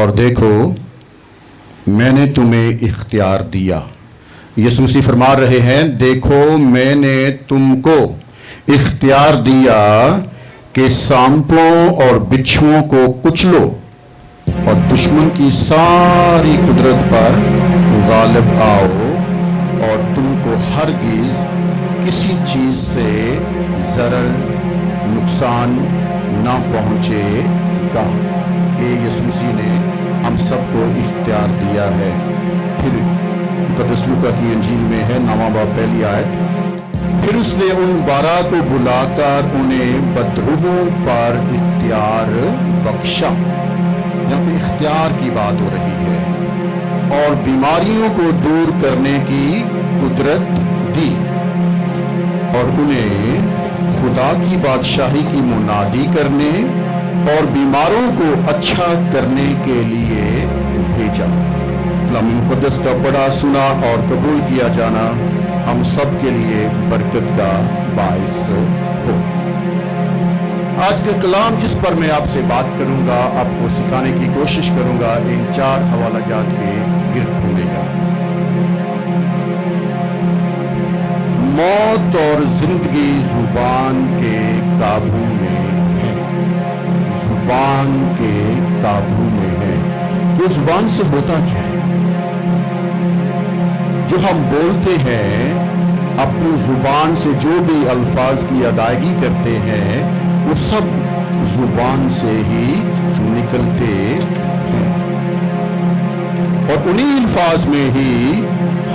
اور دیکھو میں نے تمہیں اختیار دیا. یسوع مسیح فرما رہے ہیں دیکھو میں نے تم کو اختیار دیا کہ سانپوں اور بچھوؤں کو کچلو اور دشمن کی ساری قدرت پر غالب آؤ اور تم کو ہرگز کسی چیز سے ضرر نقصان نہ پہنچے گا. یہ یسوع مسیح نے ہم سب کو اختیار دیا ہے. پھر مقدس لوکا کی انجیل میں ہے 9واں باب پہلی آیت. پھر اس نے ان 12 کو بلا کر انہیں بدروحوں پر اختیار بخشا. یہاں پہ اختیار کی بات ہو رہی ہے. اور بیماریوں کو دور کرنے کی قدرت دی اور انہیں خدا کی بادشاہی کی منادی کرنے اور بیماروں کو اچھا کرنے کے لیے بھیجا. کلام مقدس کا پڑھا سنا اور قبول کیا جانا ہم سب کے لیے برکت کا باعث ہو. آج کا کلام جس پر میں آپ سے بات کروں گا آپ کو سکھانے کی کوشش کروں گا ان 4 حوالہ جات کے گرد گھومے گا. موت اور زندگی زبان کے قابو میں ہے. زبان کے قابو میں ہے. یہ زبان سے ہوتا کیا ہے؟ جو ہم بولتے ہیں اپنی زبان سے جو بھی الفاظ کی ادائیگی کرتے ہیں وہ سب زبان سے ہی نکلتے ہیں اور انہی الفاظ میں ہی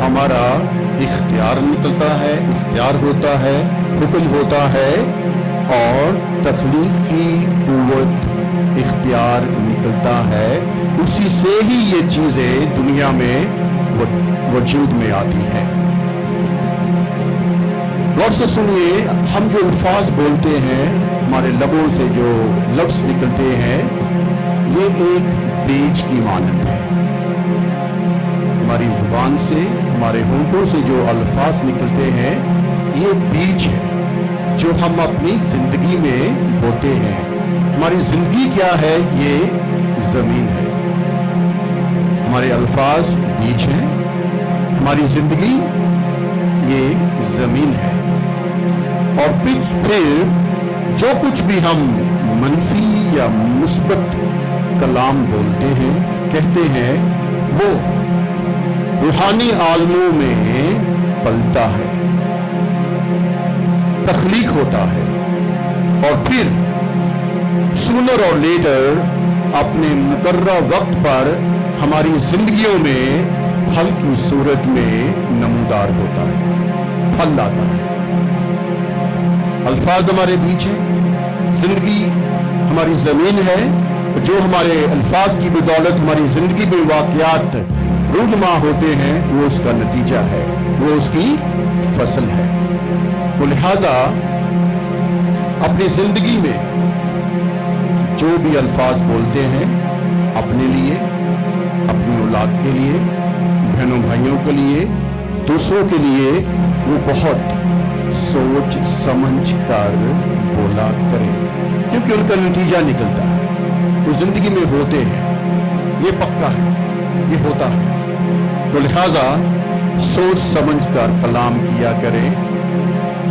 ہمارا اختیار نکلتا ہے, اختیار ہوتا ہے, حکم ہوتا ہے اور تخلیقی قوت اختیار نکلتا ہے. اسی سے ہی یہ چیزیں دنیا میں وجود میں آتی ہیں. غور سے سنیے, ہم جو الفاظ بولتے ہیں ہمارے لبوں سے جو لفظ نکلتے ہیں یہ ایک بیج کی مانند ہے. ہماری زبان سے ہمارے ہونٹوں سے جو الفاظ نکلتے ہیں یہ بیج ہے جو ہم اپنی زندگی میں بوتے ہیں. ہماری زندگی کیا ہے؟ یہ زمین ہے. ہمارے الفاظ بیج ہیں, ہماری زندگی یہ زمین ہے. اور پھر جو کچھ بھی ہم منفی یا مثبت کلام بولتے ہیں کہتے ہیں وہ روحانی عالموں میں پلتا ہے, تخلیق ہوتا ہے اور پھر سونر اور لیٹر اپنے مقررہ وقت پر ہماری زندگیوں میں پھل کی صورت میں نمودار ہوتا ہے, پھل لاتا ہے. الفاظ ہمارے بیچ ہیں, زندگی ہماری زمین ہے. جو ہمارے الفاظ کی بدولت ہماری زندگی میں واقعات رونما ہوتے ہیں وہ اس کا نتیجہ ہے, وہ اس کی فصل ہے. تو لہذا اپنی زندگی میں جو بھی الفاظ بولتے ہیں اپنے لیے, اپنی اولاد کے لیے, بہنوں بھائیوں کے لیے, دوسروں کے لیے وہ بہت سوچ سمجھ کر بولا کریں کیونکہ ان کا نتیجہ نکلتا ہے. وہ زندگی میں ہوتے ہیں, یہ پکا ہے, یہ ہوتا ہے. تو لہذا سوچ سمجھ کر کلام کیا کریں.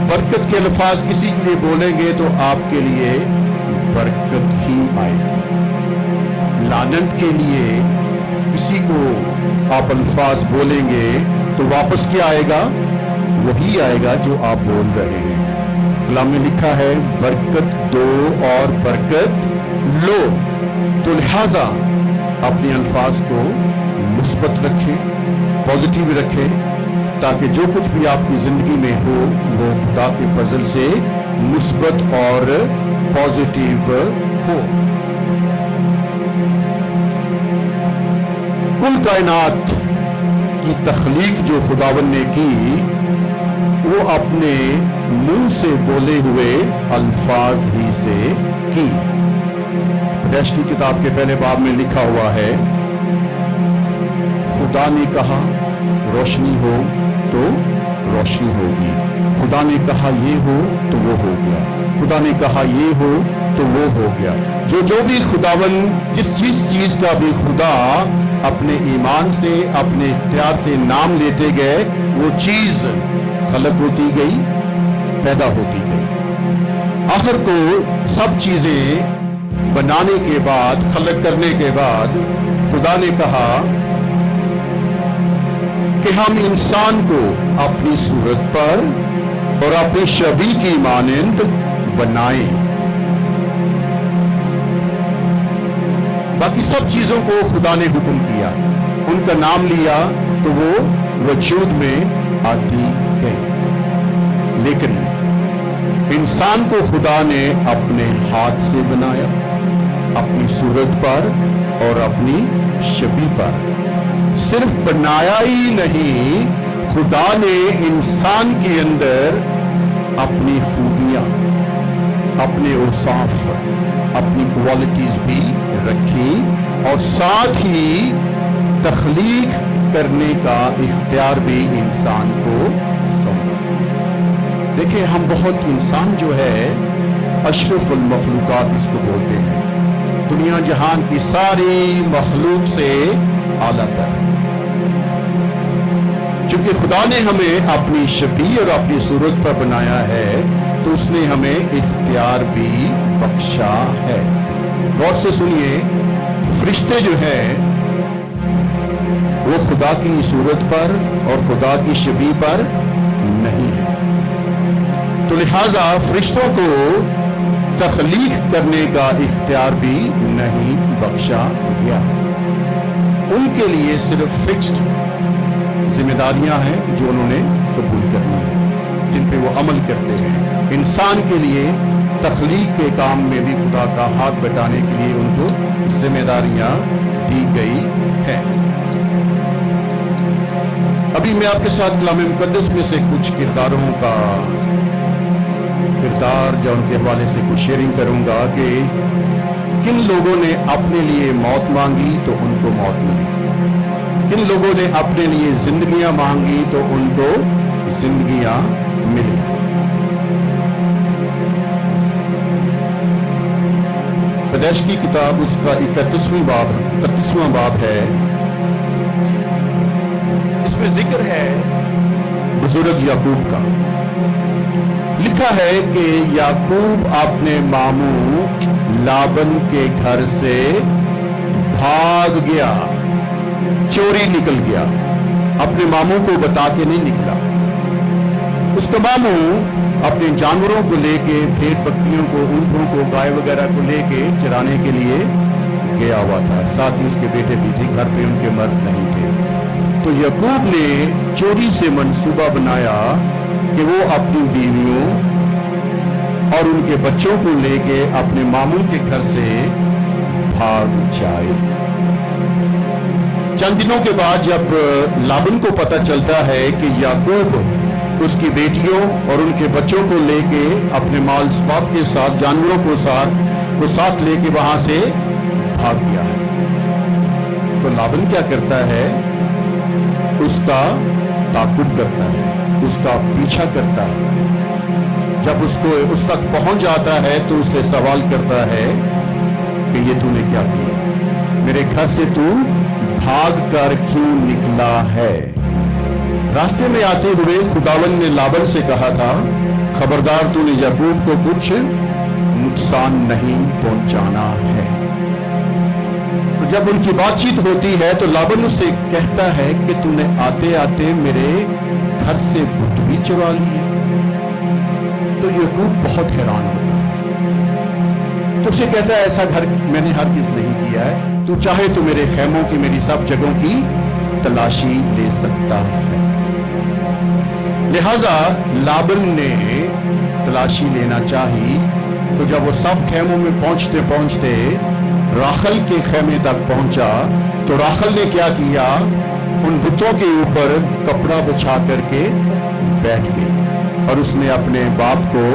برکت کے الفاظ کسی کے لیے بولیں گے تو آپ کے لیے برکت ہی آئے گی. لعنت کے لیے کسی کو آپ الفاظ بولیں گے تو واپس کیا آئے گا؟ وہی آئے گا جو آپ بول رہے ہیں. کلام میں لکھا ہے برکت دو اور برکت لو. تو لہذا اپنے الفاظ کو مثبت رکھیں, پازیٹیو رکھیں تاکہ جو کچھ بھی آپ کی زندگی میں ہو وہ خدا کے فضل سے مثبت اور پازیٹیو ہو. کل کائنات کی تخلیق جو خداوند نے کی وہ اپنے منہ سے بولے ہوئے الفاظ ہی سے کی. پیدائش کی کتاب کے پہلے باب میں لکھا ہوا ہے خدا نے کہا روشنی ہو تو روشنی ہوگی. خدا نے کہا یہ ہو تو وہ ہو گیا. خدا نے کہا یہ ہو تو وہ ہو گیا. جو بھی خداون جس چیز کا بھی خدا اپنے ایمان سے اپنے اختیار سے نام لیتے گئے وہ چیز خلق ہوتی گئی, پیدا ہوتی گئی. آخر کو سب چیزیں بنانے کے بعد, خلق کرنے کے بعد خدا نے کہا کہ ہم انسان کو اپنی صورت پر اور اپنی شبیہ کی مانند بنائیں. باقی سب چیزوں کو خدا نے حکم کیا, ان کا نام لیا تو وہ وجود میں آتی گئی. لیکن انسان کو خدا نے اپنے ہاتھ سے بنایا, اپنی صورت پر اور اپنی شبیہ پر. صرف بنایا ہی نہیں, خدا نے انسان کے اندر اپنی خوبیاں, اپنے اوصاف, اپنی کوالٹیز بھی رکھی اور ساتھ ہی تخلیق کرنے کا اختیار بھی انسان کو سونپا. دیکھیں ہم بہت, انسان جو ہے اشرف المخلوقات اس کو بولتے ہیں, دنیا جہان کی ساری مخلوق سے اعلیٰ تر. چونکہ خدا نے ہمیں اپنی شبیہ اور اپنی صورت پر بنایا ہے تو اس نے ہمیں اختیار بھی بخشا ہے. غور سے سنیے, فرشتے جو ہیں وہ خدا کی صورت پر اور خدا کی شبیہ پر نہیں ہے, تو لہذا فرشتوں کو تخلیق کرنے کا اختیار بھی نہیں بخشا گیا. ان کے لیے صرف فکسڈ ذمہ داریاں ہیں جو انہوں نے قبول کرنی ہیں, جن پہ وہ عمل کرتے ہیں. انسان کے لیے تخلیق کے کام میں بھی خدا کا ہاتھ بٹانے کے لیے ان کو ذمہ داریاں دی گئی ہیں. ابھی میں آپ کے ساتھ کلام مقدس میں سے کچھ کرداروں کا کردار یا ان کے حوالے سے کچھ شیئرنگ کروں گا کہ کن لوگوں نے اپنے لیے موت مانگی تو ان کو موت ملی, کن لوگوں نے اپنے لیے زندگیاں مانگی تو ان کو زندگیاں ملی. پیدائش کی کتاب اس کا 31واں باب ہے. اس میں ذکر ہے بزرگ یعقوب کا. لکھا ہے کہ یعقوب اپنے ماموں لابن کے گھر سے بھاگ گیا, چوری نکل گیا, اپنے ماموں کو بتا کے نہیں نکلا. اس کا ماموں اپنے جانوروں کو لے کے, بھیڑ بکریوں کو, اونٹوں کو, گائے وغیرہ کو لے کے چرانے کے لیے گیا ہوا تھا. ساتھ ہی اس کے بیٹے بھی تھے, گھر پہ ان کے مرد نہیں تھے. تو یعقوب نے چوری سے منصوبہ بنایا کہ وہ اپنی بیویوں اور ان کے بچوں کو لے کے اپنے ماموں کے گھر سے بھاگ جائے. چند دنوں کے بعد جب لابن کو پتہ چلتا ہے کہ یعقوب اس کی بیٹیوں اور ان کے بچوں کو لے کے اپنے مال اسباب کے ساتھ, جانوروں کو ساتھ لے کے وہاں سے بھاگ گیا ہے, تو لابن کیا کرتا ہے, اس کا تعاقب کرتا ہے, اس کا پیچھا کرتا ہے. جب اس تک پہنچ جاتا ہے تو اس سے سوال کرتا ہے کہ یہ تو نے کیا کیا, میرے گھر سے تو بھاگ کر کیوں نکلا ہے. راستے میں آتے ہوئے خداوند نے لابن سے کہا تھا, خبردار تو نے یعقوب کو کچھ نقصان نہیں پہنچانا ہے. تو جب ان کی بات چیت ہوتی ہے تو لابن اس سے کہتا ہے کہ تو نے آتے آتے میرے گھر سے بت بھی چرا لیے. تو یعقوب بہت حیران ہوتا ہے, تو اسے کہتا ہے ایسا گھر میں نے ہرگز نہیں کیا ہے, تو چاہے تو میرے خیموں کی, میری سب جگہوں کی تلاشی لے سکتا ہے. لہذا لابن نے تلاشی لینا چاہی. تو جب وہ سب خیموں میں پہنچتے پہنچتے راخل کے خیمے تک پہنچا تو راخل نے کیا کیا, ان بتوں کے اوپر کپڑا بچھا کر کے بیٹھ گئی اور اس نے اپنے باپ کو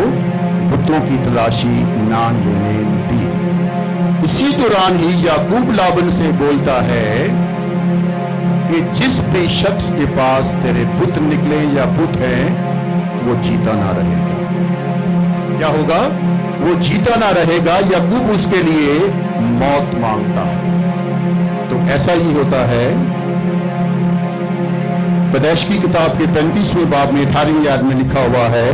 بتوں کی تلاشی نہ لینے دی. اسی دوران ہی یعقوب لابن سے بولتا ہے کہ جس بھی شخص کے پاس تیرے بت نکلے یا بت ہیں وہ جیتا نہ رہے گا. क्या होगा? वो जीता ना रहेगा। याकूब उसके लिए मौत मांगता है। तो ऐसा ही होता है। पैदाइश की किताब के 35वें बाब में 18वीं आयत में लिखा हुआ है,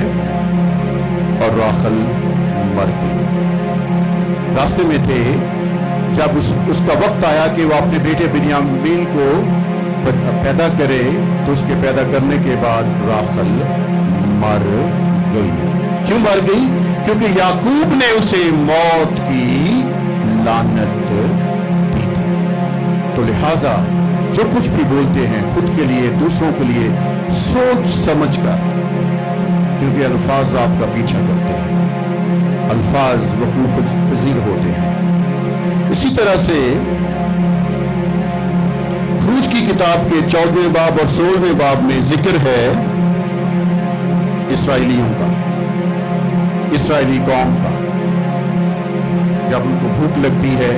और राखल मर गई। रास्ते में थे, जब उसका वक्त आया कि वो अपने बेटे बिन्यामीन को पैदा करे, तो उसके पैदा करने के बाद राखल मर गई। क्यों मर गई? क्योंकि याकूब ने उसे मौत की लानत दी थी। तो लिहाजा जो कुछ भी बोलते हैं खुद के लिए, दूसरों के लिए, सोच समझ कर, क्योंकि अल्फाज आपका पीछा करते हैं, अल्फाज वक़ूअ पज़ीर होते हैं। इसी तरह से खरूज की किताब के 14वें बाब और 16वें बाब में जिक्र है इसराइलियों का, इसराइली कौम का। जब उनको भूख लगती है,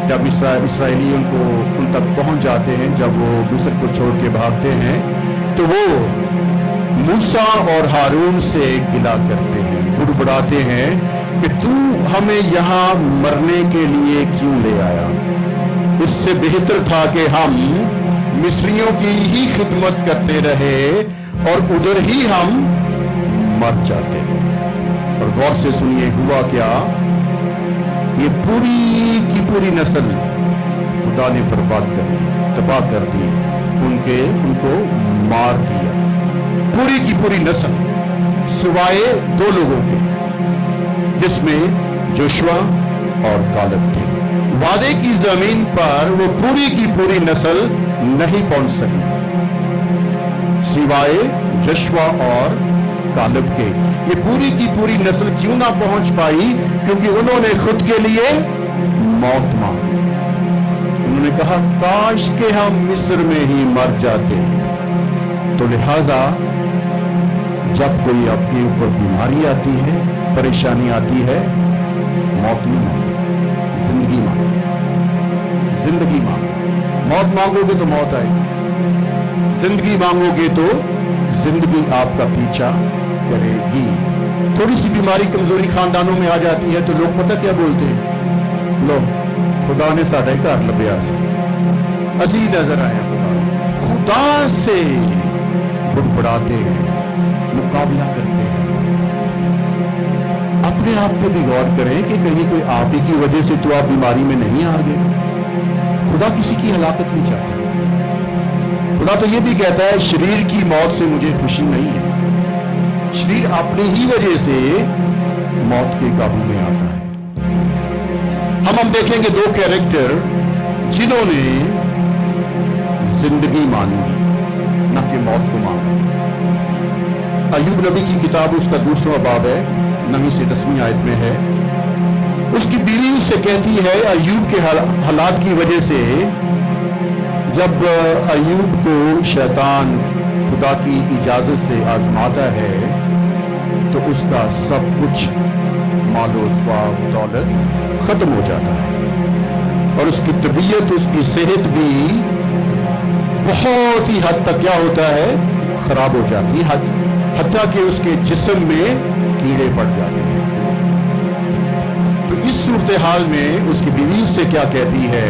जब इसराइली उन तक पहुंच जाते हैं, जब वो मिस्र को छोड़ के भागते हैं, तो वो मूसा और हारून से गिला करते हैं, बुड़बुड़ाते हैं कि तू हमें यहाँ मरने के लिए क्यों ले आया? इससे बेहतर था कि हम मिस्रियों की ही खिदमत करते रहे और उधर ही हम मर जाते। और गौर से सुनिए हुआ क्या? ये पूरी की पूरी नस्ल खुदा ने बर्बाद कर दी, तबाह कर दी, उनको मार दिया। पूरी की पूरी नस्ल सिवाय 2 लोगों के, जिसमें जोशुआ और कालेब थे। वादे की जमीन पर वो पूरी की पूरी नस्ल नहीं पहुंच सकी, सिवाय जोशुआ और कालेब के। ये पूरी की पूरी नस्ल क्यों ना पहुंच पाई? क्योंकि उन्होंने खुद के लिए मौत मांगी। उन्होंने कहा काश के हम मिस्र में ही मर जाते। तो लिहाजा जब कोई आपके ऊपर बीमारी आती है, परेशानी आती है, मौत नहीं मांगे, जिंदगी मांगे, जिंदगी मांगे। मौत मांगोगे तो मौत आएगी, जिंदगी मांगोगे तो जिंदगी आपका पीछा करेगी। थोड़ी सी बीमारी, कमजोरी खानदानों में आ जाती है तो लोग पता क्या बोलते हैं? लो खुदा ने साढ़े घर लभ्या सी, असी नजर आए खुदा से बुड़बुड़ाते हैं, मुकाबला करते हैं। अपने आप पे भी गौर करें कि कहीं कोई आप ही की वजह से तो आप बीमारी में नहीं आ गए। खुदा किसी की हलाकत नहीं चाहता। खुदा तो ये भी कहता है शरीर की मौत से मुझे खुशी नहीं है। शरीर अपनी ही वजह से मौत के काबू में आता है। हम देखेंगे 2 कैरेक्टर जिन्होंने जिंदगी मांगी, न कि मौत को मांगा। अय्यूब नबी की किताब उसका 2वां बाब है, 9वीं से 10वीं आयत में है। उसकी बीवी उससे कहती है अय्यूब के हालात की वजह से, जब अय्यूब को शैतान खुदा की इजाजत से आजमाता है तो उसका सब कुछ मालो दौलत खत्म हो जाता है और उसकी तबीयत, उसकी सेहत भी बहुत ही हद तक क्या होता है? खराब हो जाती है, हत्या कि उसके जिस्म में कीड़े पड़ जाते हैं। तो इस सूरत हाल में उसकी बीवी उससे क्या कहती है?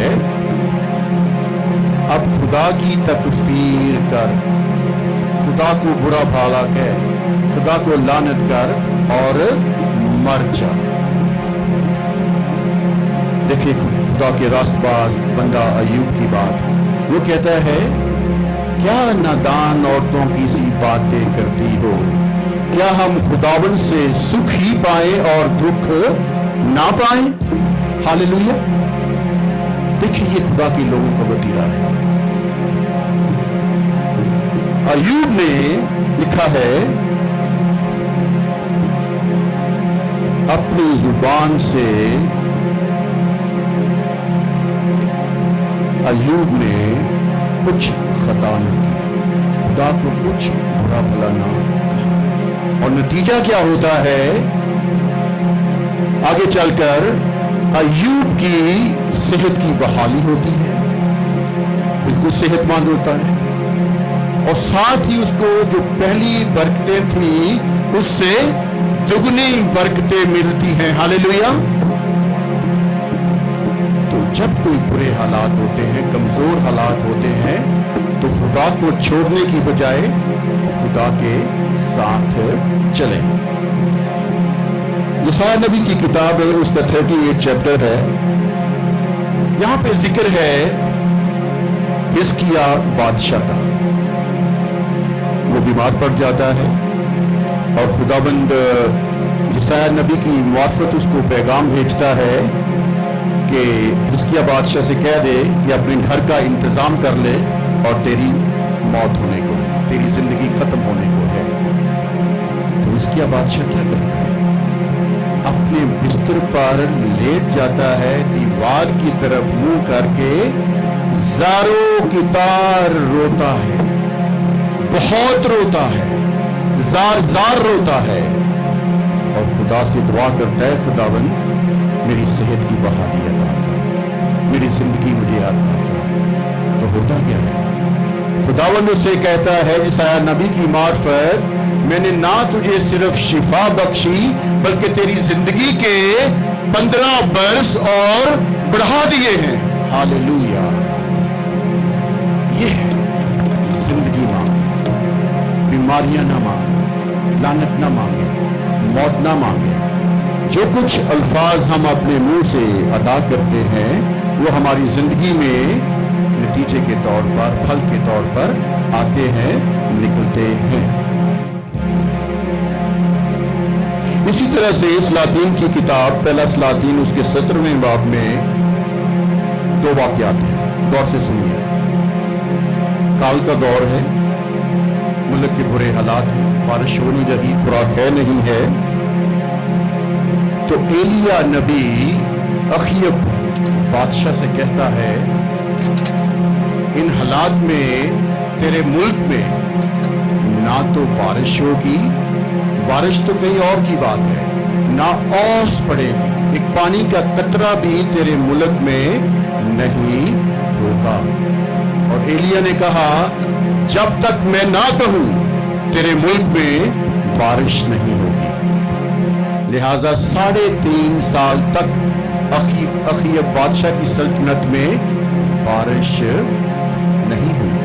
अब खुदा की तकफीर कर, खुदा को बुरा भला कह, खुदा को लानत कर और मर जा। देखिए खुदा के रास्तबाज बंदा अय्यूब की बात, वो कहता है क्या नादान औरतों की सी बातें करती हो? क्या हम खुदावन से सुख ही पाए और दुख ना पाए? हालेलुया। देखिए ये खुदा के लोगों का वतीरा है। अय्यूब ने लिखा है अपनी जुबान से, अय्यूब ने कुछ खता न की, खुदा को कुछ बुरा भला ना कहा। और नतीजा क्या होता है? आगे चलकर अय्यूब की सेहत की बहाली होती है, बिल्कुल सेहतमंद होता है और साथ ही उसको जो पहली बरकतें थी उससे दुगनी बरकतें मिलती हैं। हालेलुया। तो जब कोई बुरे हालात होते हैं, कमजोर हालात होते हैं, तो खुदा को छोड़ने की बजाय खुदा के साथ चलें। यशायाह नबी की किताब है, उसका 38 चैप्टर है। यहां पे जिक्र है हिजकिय्याह बादशाह का। वो बीमार पड़ जाता है और खुदाबंद यशायाह नबी की मार्फत उसको पैगाम भेजता है कि हिजकिय्याह बादशाह से कह दे कि अपने घर का इंतजाम कर ले और तेरी मौत होने को, तेरी जिंदगी खत्म होने को है। तो हिजकिय्याह बादशाह क्या करता है? अपने बिस्तर पर लेट जाता है, दीवार की तरफ मुंह करके ज़ारों की तार रोता है, बहुत रोता है, जार जार रोता है और खुदा से दुआ करता है, खुदावंद मेरी सेहत की बहाली अता कर, मेरी जिंदगी मुझे अता कर। तो होता क्या है? खुदावंद उससे कहता है यशायाह नबी की मार्फत, मैंने ना तुझे सिर्फ शिफा बख्शी बल्कि तेरी जिंदगी के 15 बरस और बढ़ा दिए हैं। हालेलुया। ये है जिंदगी मांगे, बीमारियां ना मांगे, लानत ना मांगे, मौत ना मांगे। जो कुछ अल्फाज हम अपने मुंह से अदा करते हैं वो हमारी जिंदगी में नतीजे के तौर पर, फल के तौर पर आते हैं, निकलते हैं। इसी तरह से सलातीन की किताब, पहला सलातीन उसके 17वें बाब में 2 वाक़यात हैं। गौर से सुनिए। काल का दौर है, मुल्क के बुरे हालात हैं, बारिश हो नहीं रही, खुराक है नहीं है। तो एलिया नबी अखीब बादशाह से कहता है, इन हालात में तेरे मुल्क में ना तो बारिश होगी, बारिश तो कहीं और की बात है, ना ओस पड़ेगी, एक पानी का कतरा भी तेरे मुल्क में नहीं होगा। और एलिया ने कहा, जब तक मैं ना कहूं तेरे मुल्क में बारिश नहीं होगी। लिहाजा 3.5 साल तक अखीब बादशाह की सल्तनत में बारिश नहीं हुई।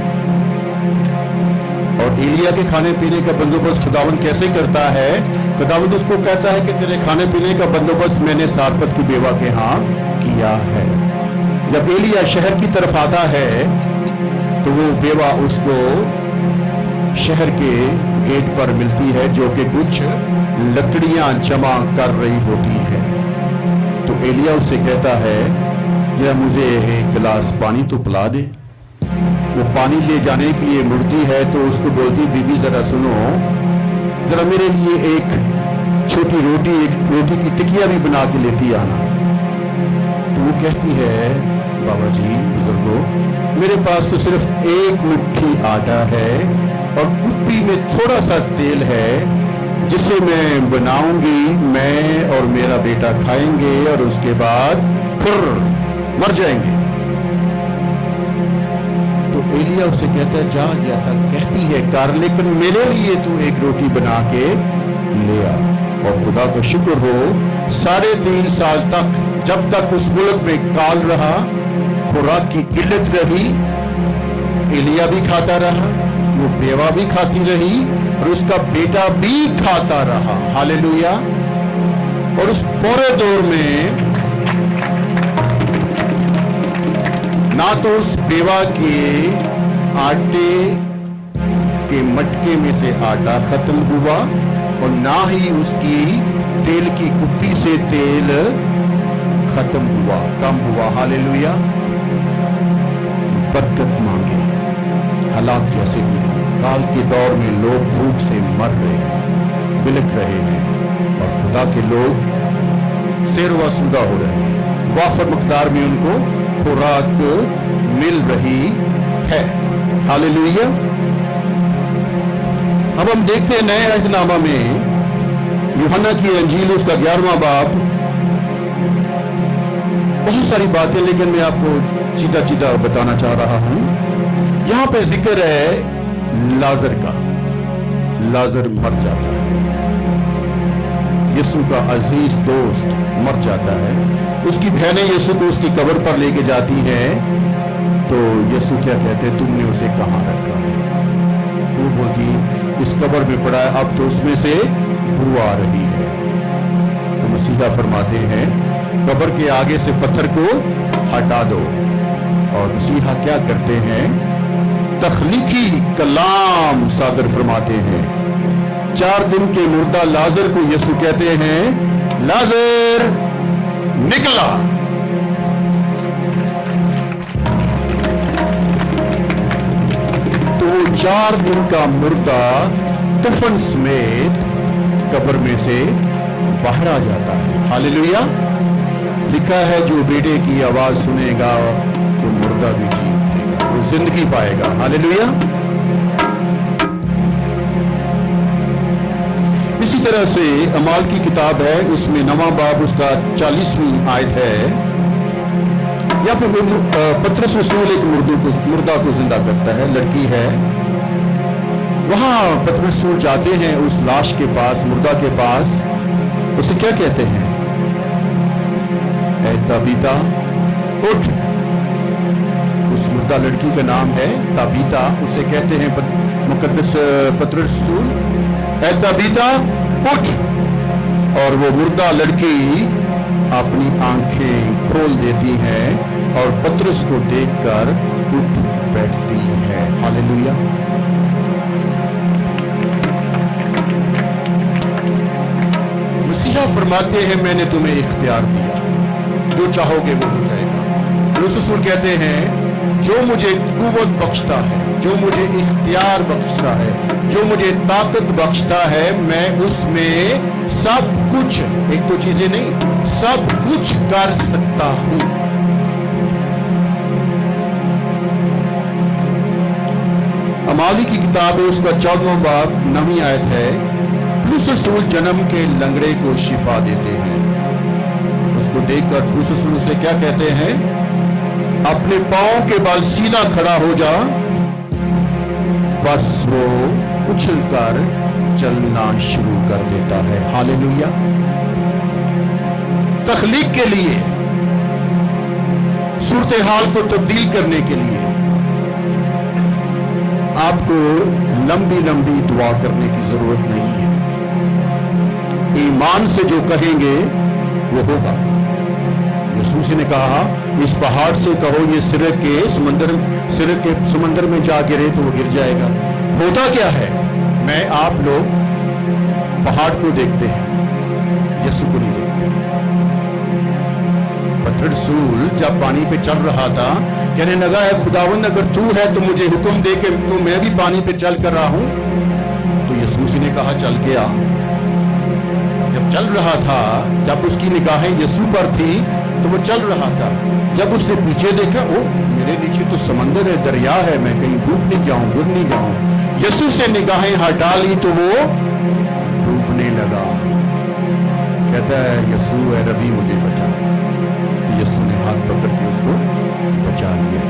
और एलिया के खाने पीने का बंदोबस्त खुदावंद कैसे करता है? खुदावंद उसको कहता है कि तेरे खाने पीने का बंदोबस्त मैंने सारपत की बेवा के यहाँ किया है। जब एलिया शहर की तरफ आता है तो वो बेवा उसको शहर के गेट पर मिलती है, जो कि कुछ लकड़ियां जमा कर रही होती है। तो एलिया उससे कहता है, या मुझे एक गिलास पानी तो पिला दे। वो पानी ले जाने के लिए मुड़ती है तो उसको बोलती, बीबी जरा सुनो, जरा मेरे लिए एक छोटी रोटी, एक रोटी की टिकिया भी बना के लेती आना। तो वो कहती है, बाबा जी बुजुर्गो, मेरे पास तो सिर्फ एक मुट्ठी आटा है और कुप्पी में थोड़ा सा तेल है, जिसे मैं बनाऊंगी, मैं और मेरा बेटा खाएंगे और उसके बाद फिर मर जाएंगे। तो एलिया उससे कहता है, जा जैसा कहती है कर, लेकिन मेरे लिए तू एक रोटी बना के ले आ। और खुदा का शुक्र हो, 3.5 साल तक, जब तक उस मुल्क में काल रहा, खुराक की किल्लत रही, एलिया भी खाता रहा, वो बेवा भी खाती रही और उसका बेटा भी खाता रहा। हालेलुया। और उस पूरे दौर में ना तो उस बेवा के आटे के मटके में से आटा खत्म हुआ और ना ही उसकी तेल की कुप्पी से तेल खत्म हुआ, कम हुआ। हालेलुया। बरकत मांगे, हालात जैसे भी हैं। काल के दौर में लोग भूख से मर रहे हैं, बिलख रहे हैं और खुदा के लोग सेरवा सुदा हो रहे हैं। वाफर मकदार में उनको खुराक मिल रही है। हालेलुया। अब हम देखते हैं नए अहदनामा में यूहन्ना की अंजील उसका 11वां बाब, बहुत सारी बातें, लेकिन मैं आपको सीधा सीधा बताना चाह रहा हूं। यहां पे जिक्र है लाजर का। लाजर मर जाता है। यीशु का अजीज दोस्त मर जाता है। उसकी बहनें यीशु को उसकी कब्र पर लेके जाती हैं, तो यीशु क्या कहते हैं, तुमने उसे कहाँ रखा है? वो बोलती, इस कब्र में पड़ा है, अब तो उसमें से बू आ रही है। तो मसीहा फरमाते हैं, कब्र के आगे से पत्थर को हटा दो। और मसीहा क्या करते हैं, तख्लीकी कलाम सादर फरमाते हैं। 4 दिन के मुर्दा लाजर को यीशु कहते हैं, लाजर निकला। तो 4 दिन का मुर्दा कफन समेत कब्र में से बाहर आ जाता है। हालेलुया। लिखा है, जो बेटे की आवाज सुनेगा वो मुर्दा भी जी उठेगा, वो जिंदगी पाएगा। हालेलुया। इसी तरह से अमाल की किताब है, उसमें 9वां बाब उसका 40वीं आयत है। या फिर पतरस रसूल एक मुर्दा को जिंदा करता है, लड़की है। वहां पतरस रसूल जाते हैं उस लाश के पास, मुर्दा के पास। उसे क्या कहते हैं, ऐ ताबीता उठ। उस मुर्दा लड़की का नाम है ताबीता। उसे कहते हैं मुकद्दस पतरस रसूल, ऐ ताबीता उठ। और वो मुर्दा लड़की अपनी आंखें खोल देती है और पतरस को देखकर उठ बैठती है। हालेलुया। मसीहा फरमाते हैं, मैंने तुम्हें इख्तियार दिया, जो चाहोगे वो हो जाएगा। रसूल कहते हैं, जो मुझे कुव्वत बख्शता है, जो मुझे इख्तियार बख्शता है, जो मुझे ताकत बख्शता है, मैं उसमें सब कुछ, एक दो चीजें नहीं, सब कुछ कर सकता हूं। अमाली की किताब है, उसका 14वां बाब 9वीं आयत है। पौलुस रसूल जन्म के लंगड़े को शिफा देते हैं। उसको देखकर पौलुस रसूल से क्या कहते हैं, अपने पांव के बल सीधा खड़ा हो जा। बस वो उछलकर चलना शुरू कर देता है। हालेलुया। तख्लीक के लिए, सूरत हाल को तब्दील करने के लिए आपको लंबी लंबी दुआ करने की जरूरत नहीं है। ईमान से जो कहेंगे वो होगा। यीशु ने कहा, इस पहाड़ से कहो ये सिरक के समंदर में जा गिरे तो वो गिर जाएगा। होता क्या है, मैं आप लोग पहाड़ को देखते हैं, यीशु को नहीं देखते। पतरस रसूल जब पानी पे चल रहा था, कहने लगा, है खुदावंद अगर तू है तो मुझे हुक्म दे के तो मैं भी पानी पे चल कर रहा हूं। तो यीशु ने कहा, चल के आ। जब चल रहा था, जब उसकी निगाहें यीशु पर थी तो वो चल रहा था। जब उसने पीछे देखा, ओ मेरे नीचे तो समंदर है, दरिया है, मैं कहीं डूब नहीं जाऊं, गिर नहीं जाऊं। यीशु से निगाहें हटा ली तो वो डूबने लगा। कहता है, यीशु है रबी, मुझे बचा। तो यीशु ने हाथ पकड़ के उसको बचा लिया।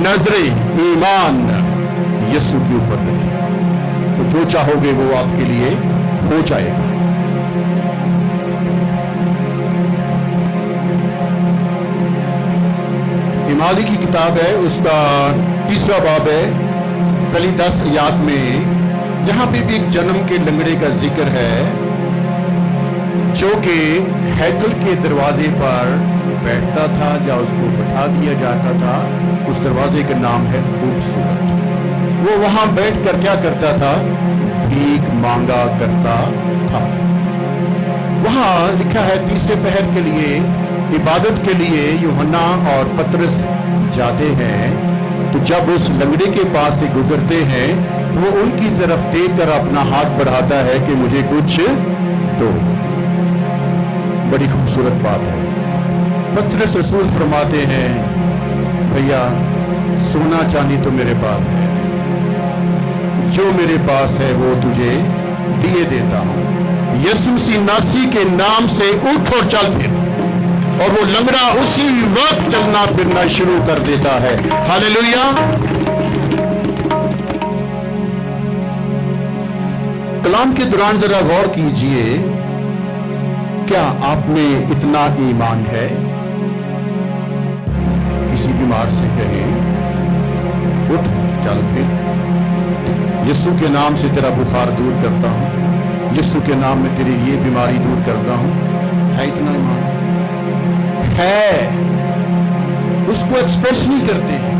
नजरे ईमान यीशु के ऊपर रखी, तो जो चाहोगे वो आपके लिए हो जाएगा। इमाली की किताब है, उसका 3वां बाब है, पहली 10 आयत में यहां पे भी एक जन्म के लंगड़े का जिक्र है, जो कि हैकल के दरवाजे पर बैठता था, या उसको बैठा दिया जाता था। उस दरवाजे का नाम है खूबसूरत। वो वहां बैठकर क्या करता था, भीख मांगा करता था। वहां लिखा है, तीसरे पहर के लिए इबादत के लिए यूहन्ना और पतरस जाते हैं। तो जब उस लंगड़े के पास से गुजरते हैं तो वो उनकी तरफ देखकर अपना हाथ बढ़ाता है कि मुझे कुछ दो। बड़ी खूबसूरत बात है। पतरस रसूल फरमाते हैं, भैया सोना चांदी तो मेरे पास है, जो मेरे पास है वो तुझे दिए देता हूं। यीशु मसीह नासी के नाम से उठ और चल फिर। और वो लंगड़ा उसी वक्त चलना फिरना शुरू कर देता है। हालेलुया। कलाम के दौरान जरा गौर कीजिए, क्या आप में इतना ईमान है? किसी बीमार से कहे उठ चल फिर, यीशु के नाम से तेरा बुखार दूर करता हूं, यीशु के नाम में तेरी ये बीमारी दूर करता हूं। है इतना ईमान? है, उसको एक्सप्रेस नहीं करते हैं।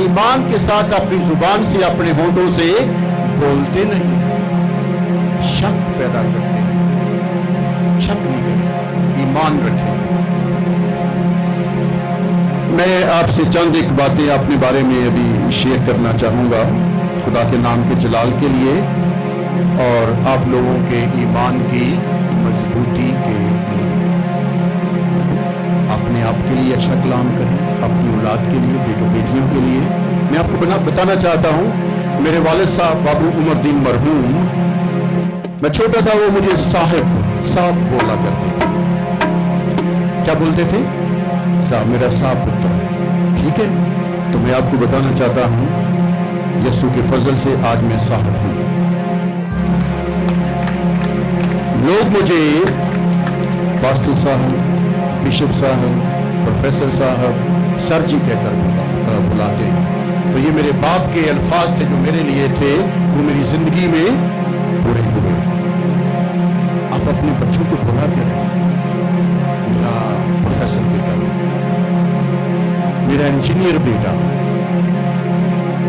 ईमान के साथ अपनी जुबान से, अपने होठों से बोलते नहीं, शक पैदा करते हैं। शक नहीं करें, ईमान रखें। मैं आपसे चंद एक बातें अपने बारे में अभी शेयर करना चाहूंगा, खुदा के नाम के जलाल के लिए और आप लोगों के ईमान की मजबूती के लिए। अपने आप के लिए अच्छा कलाम करें, अपनी औलाद के लिए, बेटों बेटियों के लिए। मैं आपको बताना चाहता हूं, मेरे वालिद साहब बाबू उमरदीन मरहूम, मैं छोटा था, वो मुझे साहब बोला करते थे। क्या बोलते थे? साहब, मेरा साहब पुत्र। ठीक है, तो मैं आपको बताना चाहता हूं, यीशु के फजल से आज मैं साहब हूं। लोग मुझे पास्टर साहब, बिशप साहब, प्रोफेसर साहब, सर जी कहकर बुलाते हैं। तो ये मेरे बाप के अल्फाज थे जो मेरे लिए थे, वो मेरी जिंदगी में पूरे हुए। आप अपने बच्चों को बोला करें, मेरा प्रोफेसर बेटा, मेरा इंजीनियर बेटा,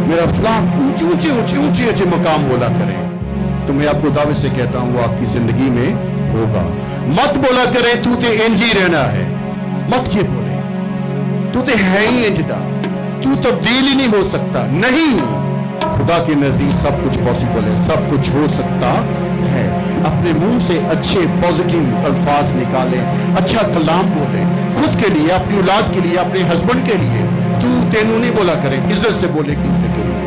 मेरा फलां, ऊंचे मकाम बोला करें। तो मैं आपको दावे से कहता हूं, वो आपकी जिंदगी में होगा। मत बोला करें तू ते इंज ही रहना है, मत ये बोले तू ते है ही इंजदा, तू तब्दील ही नहीं हो सकता। नहीं, खुदा के नजदीक सब कुछ पॉसिबल है, सब कुछ हो सकता है। अपने मुंह से अच्छे पॉजिटिव अल्फाज निकालें, अच्छा कलाम बोलें, खुद के लिए, अपनी औलाद के लिए, अपने हस्बैंड के लिए। तू तेनू नहीं बोला करें, इज्जत से बोले एक दूसरे के लिए।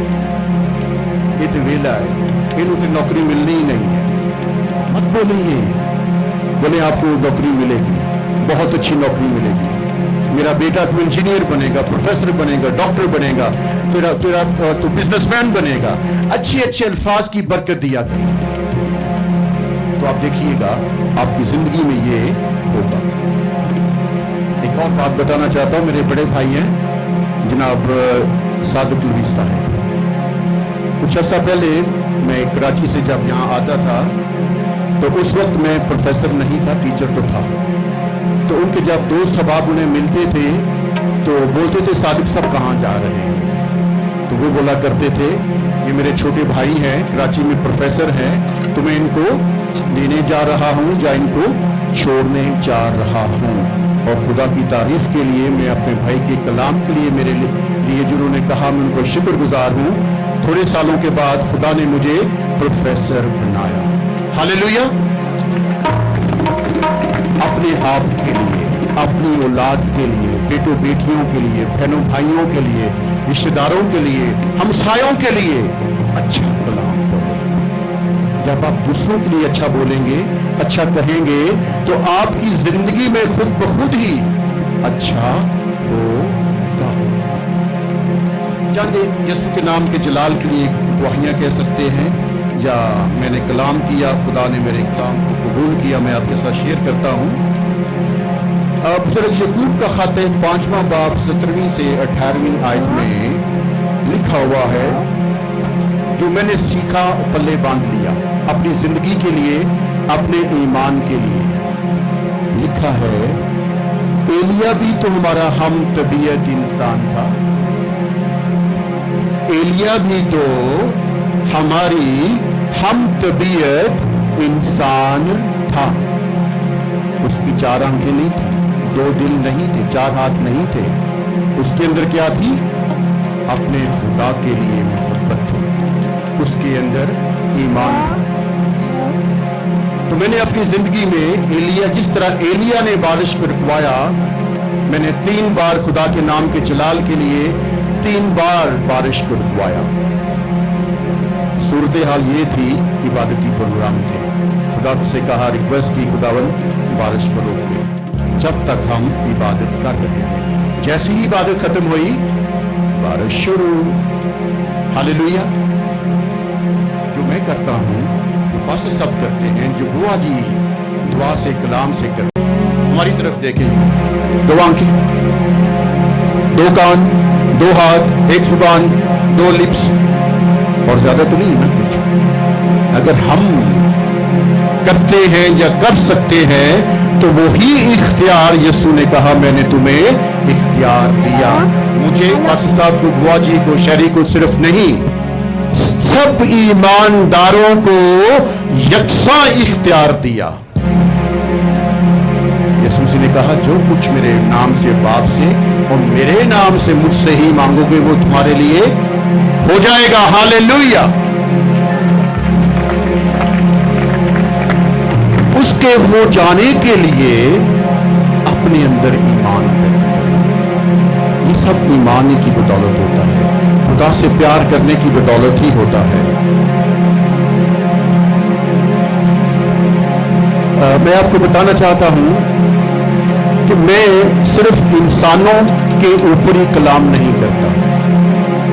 ये तो वेला है, इन्हों तो नौकरी मिलनी ही नहीं है, मत बोले ये। बोले आपको नौकरी मिलेगी, बहुत अच्छी नौकरी मिलेगी, मेरा बेटा तो इंजीनियर बनेगा, प्रोफेसर बनेगा, डॉक्टर बनेगा, तेरा तो बिजनेसमैन बनेगा। अच्छे अच्छे अल्फाज की बरकत दिया करें, तो आप देखिएगा आपकी जिंदगी में ये होगा। एक और बात बताना चाहता हूं, मेरे बड़े भाई हैं जनाब सादिक लवीज साहब। कुछ अर्सा पहले मैं कराची से जब यहाँ आता था, तो उस वक्त मैं प्रोफेसर नहीं था, टीचर तो था। तो उनके जब दोस्त अहबाब उन्हें मिलते थे तो बोलते थे, सादिक साहब कहाँ जा रहे हैं? तो वो बोला करते थे, ये मेरे छोटे भाई हैं, कराची में प्रोफेसर हैं, तो मैं इनको लेने जा रहा हूँ या इनको छोड़ने जा रहा हूँ। और खुदा की तारीफ के लिए, मैं अपने भाई के कलाम के लिए, मेरे लिए जिन्होंने कहा, मैं उनको शुक्रगुजार हूँ। थोड़े सालों के बाद खुदा ने मुझे प्रोफेसर बनाया। हालेलुया। अपने आप के लिए, अपनी औलाद के लिए, बेटों बेटियों के लिए, बहनों भाइयों के लिए, रिश्तेदारों के लिए, हमसायों के लिए अच्छा कलाम बोलें। जब आप दूसरों के लिए अच्छा बोलेंगे, अच्छा कहेंगे, तो आपकी जिंदगी में खुद ब खुद ही अच्छा होगा। चंद यीशु के नाम के जलाल के लिए दुआएं कह सकते हैं, या मैंने कलाम किया, खुदा ने मेरे कलाम को कबूल किया, मैं आपके साथ शेयर करता हूँ। अब सर यकूब का खत 5वां बाब 17वीं से 18वीं आयत में लिखा हुआ है, जो मैंने सीखा पल्ले बांध लिया अपनी जिंदगी के लिए, अपने ईमान के लिए। लिखा है, एलिया भी तो हमारा हम तबीयत इंसान था, एलिया भी तो हमारी हम तबीयत इंसान था। उसकी 4 आंखें नहीं थी, 2 दिल नहीं थे, 4 हाथ नहीं थे। उसके अंदर क्या थी? अपने खुदा के लिए मोहब्बत थी, उसके अंदर ईमान था। तो मैंने अपनी जिंदगी में एलिया, जिस तरह एलिया ने बारिश को रुकवाया, मैंने 3 बार खुदा के नाम के जलाल के लिए 3 बार बारिश को रुकवाया। सूरत हाल ये थी, इबादती प्रोग्राम थे। खुदा से कहा, रिक्वेस्ट की, खुदावन बारिश को रोक दे जब तक हम इबादत कर रहे हैं। जैसे ही इबादत खत्म हुई, बारिश शुरू। हालेलुया। जो मैं करता हूँ, जो पास सब करते हैं, जो बुआ जी दुआ से, कलाम से करें। हमारी तरफ देखें, 2 आंखें, 2 कान, 2 हाथ, 1 जुबान, 2 लिप्स, और ज्यादा तो नहीं ना कुछ। अगर हम करते हैं या कर सकते हैं तो वही इख्तियार यीशु ने कहा मैंने तुम्हें इख्तियार दिया। मुझे, पास्टर साहब को, बुआ जी को, शहरी को सिर्फ नहीं, सब ईमानदारों को यकसा इख्तियार दिया। यीशु ने कहा जो कुछ मेरे नाम से बाप से और मेरे नाम से मुझसे ही मांगोगे वो तुम्हारे लिए हो जाएगा। हालेलुया। उसके हो जाने के लिए अपने अंदर ईमान रखें। ये सब ईमान की बदौलत होता है, खुदा से प्यार करने की बदौलत ही होता है। मैं आपको बताना चाहता हूं कि मैं सिर्फ इंसानों के ऊपर ही कलाम नहीं करता,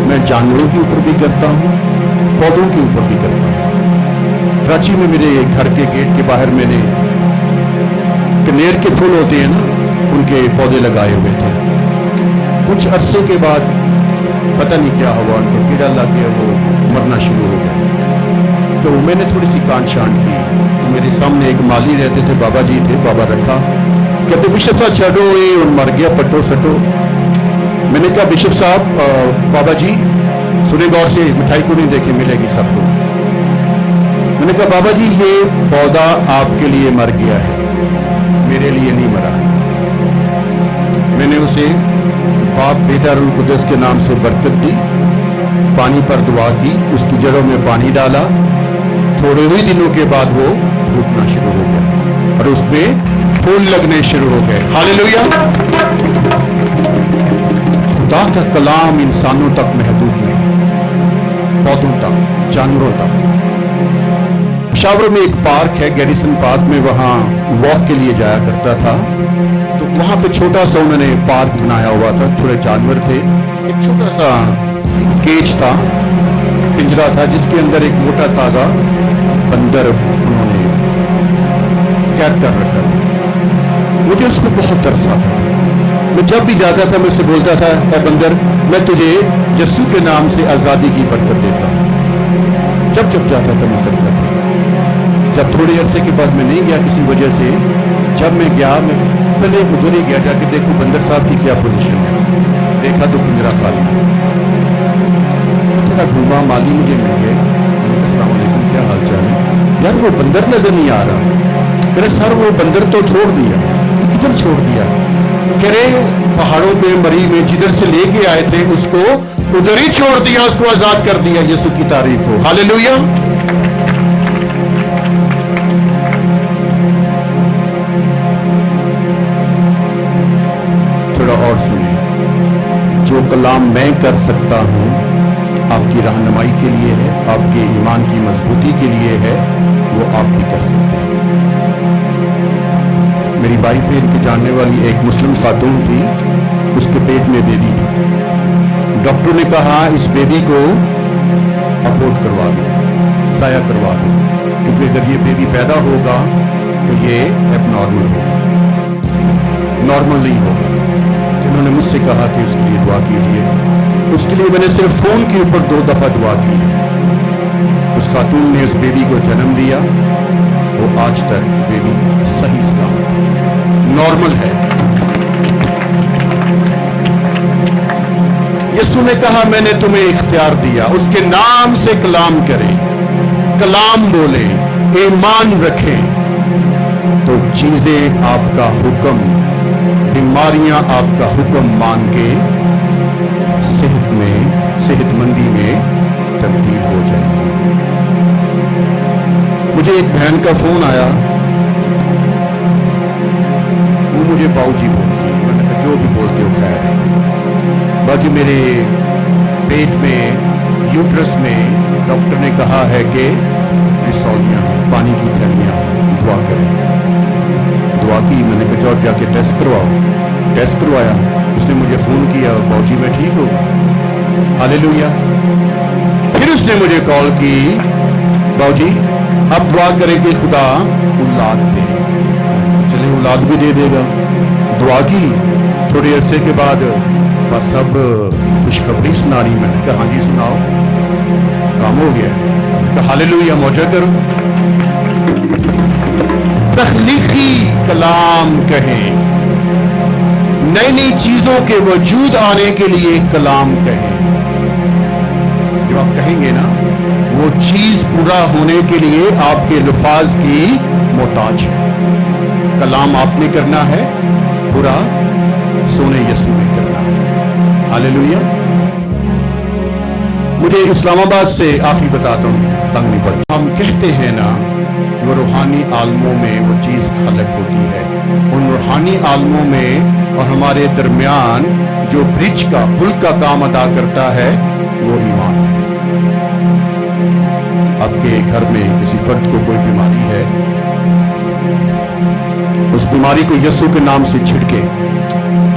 मैं जानवरों के ऊपर भी करता हूं, पौधों के ऊपर भी करता हूं। कराची में मेरे घर के गेट के बाहर मैंने कनेर के फूल होते हैं ना, उनके पौधे लगाए हुए थे। कुछ अरसे के बाद पता नहीं क्या हुआ, उनको कीड़ा लग गया, वो मरना शुरू हो गया। तो मैंने थोड़ी सी कान शान की, तो मेरे सामने एक माली रहते थे, बाबा जी थे, बाबा रखा, कहते बिशप साहब छो ये और मर गया, पटो सटो। मैंने कहा बिशप साहब, बाबा जी सुने गौर से, मिठाई को नहीं देखे, मिलेगी सबको। मैंने कहा बाबा जी ये पौधा आपके लिए मर गया है, मेरे लिए नहीं मरा। मैंने उसे बाप बेटा रूह कुद्दस के नाम से बरकत दी, पानी पर दुआ की, उसकी जड़ों में पानी डाला। थोड़े ही दिनों के बाद वो फूटना शुरू हो गया और उसमें फूल लगने शुरू हो गए। हालेलुया। खुदा का कलाम इंसानों तक महदूद नहीं, पौधों तक, जानवरों तक। पेशावर में एक पार्क है, गैरिसन पार्क में, वहां वॉक के लिए जाया करता था। तो वहां पे छोटा सा उन्होंने पार्क बनाया हुआ था, थोड़े जानवर थे, एक छोटा सा केज था, पिंजरा था, जिसके अंदर एक मोटा ताजा बंदर उन्होंने कैद कर रखा था। मुझे उस पर बहुत तरस आता था। मैं जब भी जाता था मैं उससे बोलता था, ऐ बंदर, मैं तुझे यीशु के नाम से आजादी की बरकत देता हूं। जब जाता था मैं करता था। जब थोड़े अरसे के बाद मैं नहीं गया किसी वजह से, जब मैं गया, मैं पहले उधर ही गया जाके देखो बंदर साहब की क्या पोजीशन है। देखा तो पिंजरा खाली। थोड़ा घूमा, माली मुझे मिल गए, अस्सलाम वालेकुम, क्या हाल चाल है? यार वो बंदर नजर नहीं आ रहा। कह रहे सर वो बंदर तो छोड़ दिया। किधर छोड़ दिया? कह रहे पहाड़ों पे मरी में जिधर से लेके आए थे उसको उधर ही छोड़ दिया, उसको आजाद कर दिया। यीशु की तारीफ हो। हालेलुया। थोड़ा और सुने, जो कलाम मैं कर सकता हूं आपकी रहनुमाई के लिए है, आपके ईमान की मजबूती के लिए है, वो आप भी कर सकते हैं। मेरी वाइफ है, इनके जानने वाली एक मुस्लिम खातून थी, उसके पेट में बेबी था। डॉक्टर ने कहा इस बेबी को अबॉर्ट करवा दो, साया करवा दो, क्योंकि अगर ये बेबी पैदा होगा तो ये एबनॉर्मल होगा, नॉर्मल नहीं होगा। इन्होंने मुझसे कहा कि उसके लिए दुआ कीजिए। उसके लिए मैंने सिर्फ फोन के ऊपर 2 दफा दुआ की। उस खातून ने उस बेबी को जन्म दिया, वो आज तक बेबी सही सलामत नॉर्मल है। यीशु ने कहा मैंने तुम्हें इख्तियार दिया, उसके नाम से कलाम करें, कलाम बोले, ईमान रखें, तो चीजें आपका हुक्म, बीमारियां आपका हुक्म मान के सेहतमंदी में तब्दील हो जाएंगी। मुझे एक बहन का फोन आया, वो मुझे बाऊजी बोलती है। मैंने कहा जो भी बोलते हो खैर है। बाकी मेरे पेट में, यूट्रस में डॉक्टर ने कहा है कि रिसौलियां, पानी की थैलियां, दुआ करें। दुआ की, मैंने कहा जाओ जाके टेस्ट करवाओ। टेस्ट करवाया, उसने मुझे फोन किया, बाऊजी मैं ठीक हूँ। हालेलुया। फिर उसने मुझे कॉल की, बाऊजी अब दुआ करें कि खुदा औलाद दे। औलाद भी दे देगा। दुआ की, थोड़े अरसे के बाद बस अब खुशखबरी सुना रही। मैंने कहा हाँ जी सुनाओ। काम हो गया। तो हालेलुया, मौजा करो। तख्लीकी कलाम कहें, नई नई चीजों के वजूद आने के लिए कलाम कहें। जब आप कहेंगे ना, वो चीज पूरा होने के लिए आपके अल्फाज की मोहताज है। कलाम आपने करना है, पूरा सोने यसू में करना है। हालेलुया। मुझे इस्लामाबाद से आखिरी बताता हूँ, तंग नहीं पड़ता। हम कहते हैं ना, वो रूहानी आलमों में वो चीज़ खलक होती है। उन रूहानी आलमों में और हमारे दरमियान जो ब्रिज का, पुल का काम अदा करता है, वो ईमान है। आपके घर में किसी फर्द को कोई बीमारी है, उस बीमारी को यीशु के नाम से छिड़के,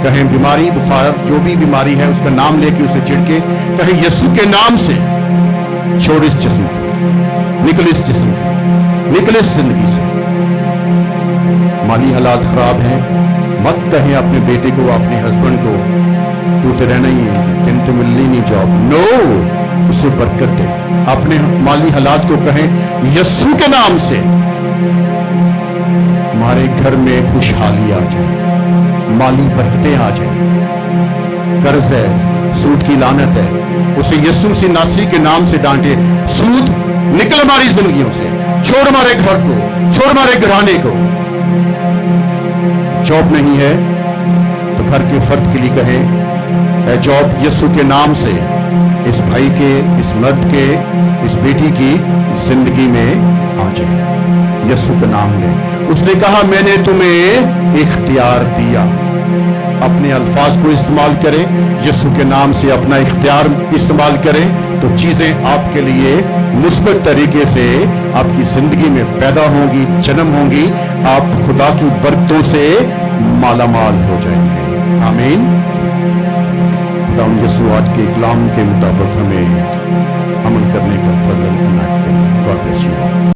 कहें बीमारी, बुखार, जो भी बीमारी है उसका नाम लेके उसे छिड़के, कहें यीशु के नाम से छोड़ इस जिस्म को, निकल इस जिस्म को, निकल इस जिंदगी से। माली हालात खराब हैं, मत कहें अपने बेटे को, अपने हस्बैंड को, तू तो रहना ही है, तेन तो मिलनी नहीं जॉब। नो, उसे बरकत दे। अपने माली हालात को कहें यीशु के नाम से, हमारे घर में खुशहाली आ जाए, माली बरकतें आ जाए। कर्ज है, सूद की लानत है, उसे यीशु मसीह नासरी के नाम से डांटे। सूद निकल हमारी जिंदगियों से, छोड़ हमारे घर को, छोड़ हमारे घराने को। जॉब नहीं है तो घर के फर्द के लिए कहें, ए जॉब, यीशु के नाम से इस भाई के, इस मर्द के, इस बेटी की जिंदगी में आ जाए, यीशु का नाम ले। उसने कहा मैंने तुम्हें इख्तियार दिया। अपने अल्फाज को इस्तेमाल करें, यीशु के नाम से अपना इख्तियार इस्तेमाल करें, तो चीजें आपके लिए मुस्बत तरीके से आपकी जिंदगी में पैदा होंगी, जन्म होंगी। आप खुदा की बरकतों से मालामाल हो जाएंगे। आमीन। खुदा यीशु आज के कलाम के मुताबिक हमें अमल करने का फजल इनायत करें। God bless you.